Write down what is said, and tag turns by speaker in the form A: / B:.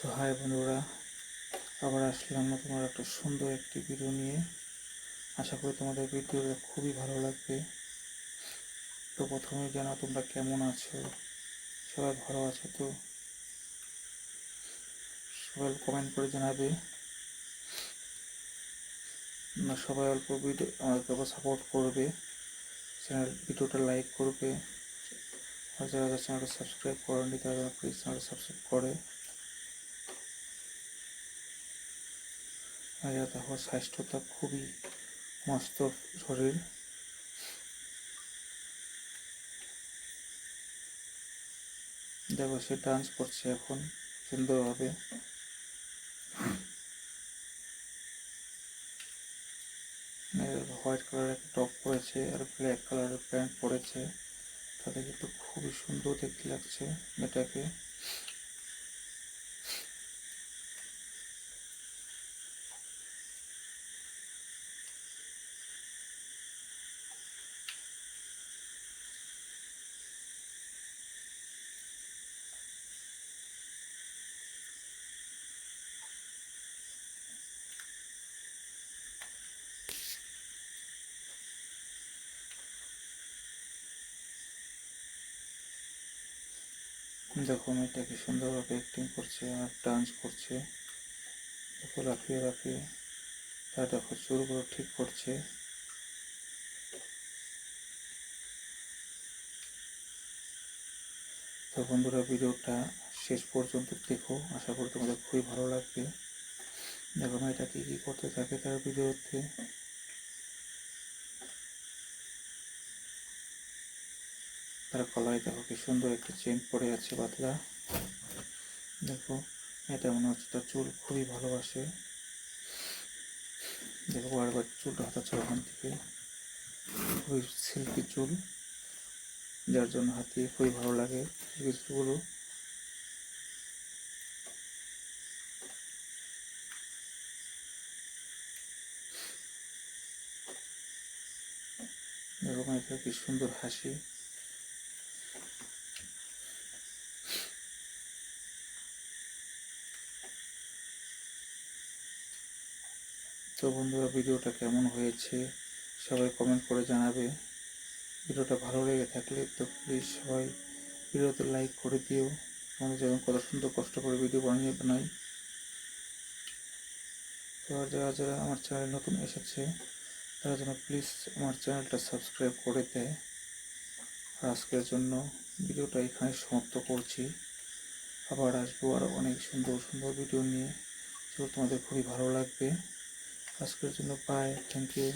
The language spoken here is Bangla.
A: তো হাই বন্ধুরা, আবার আসলাম নতুন একটা সুন্দর একটি ভিডিও নিয়ে। আশা করি তোমাদের ভিডিওটা খুবই ভালো লাগবে। তো প্রথমে জানা তোমরা কেমন আছো, সবাই ভালো আছো তো? সবাই কমেন্ট করে জানাবে। সবাই অল্প ভিডিও আমাকে সাপোর্ট করবে, ভিডিওটা লাইক করবে। আর যারা যারা চ্যানেলটা সাবস্ক্রাইব করেনি তারা প্লিজ চ্যানেলটা সাবস্ক্রাইব করে। আর দেখো স্বাস্থ্যটা খুবই মস্ত শরীর। দেখো সে ডান্স করছে এখন সুন্দরভাবে। হোয়াইট কালারের একটা টপ পরেছে আর ব্ল্যাক কালারের প্যান্ট পরেছে, তাতে কিন্তু খুবই সুন্দর দেখতে লাগছে মেয়েটাকে। দেখো মেয়েটাকে সুন্দরভাবে অ্যাক্টিং করছে আর ডান্স করছে। দেখো লাফিয়ে লাফিয়ে তার দেখো চুলগুলো ঠিক করছে। তো বন্ধুরা, ভিডিওটা শেষ পর্যন্ত দেখো, আশা করি তোমাদের খুবই ভালো লাগবে। দেখো মেয়েটা কি কি করতে থাকে তার ভিডিওতে। তার গলায় দেখো কি সুন্দর একটা চেন পরে আছে পাতলা। দেখো এটা মনে হচ্ছে তার চুল খুবই ভালোবাসে। দেখো বারবার চুলটা হাতাচ্ছে ওখান থেকে, খুবই সিল্কি চুল, যার জন্য হাতে খুবই ভালো লাগে চুলগুলো। দেখো মেয়েটার কি সুন্দর হাসি। তো বন্ধুরা, ভিডিওটা কেমন হয়েছে সবাই কমেন্ট করে জানাবে। ভিডিওটা ভালো লেগে থাকলে তো প্লিজ সবাই ভিডিওতে লাইক করে দিও। আমরা যেমন কত সুন্দর কষ্ট করে ভিডিও বানাই। তো আর যারা যারা আমার চ্যানেল নতুন এসেছে তারা যেন প্লিজ আমার চ্যানেলটা সাবস্ক্রাইব করে দেয়। আর আজকের জন্য ভিডিওটা এখানে সমাপ্ত করছি। আবার আসবো আরও অনেক সুন্দর সুন্দর ভিডিও নিয়ে, যেগুলো তোমাদের খুবই ভালো লাগবে। আজকের জন্য বাই, থ্যাংক ইউ।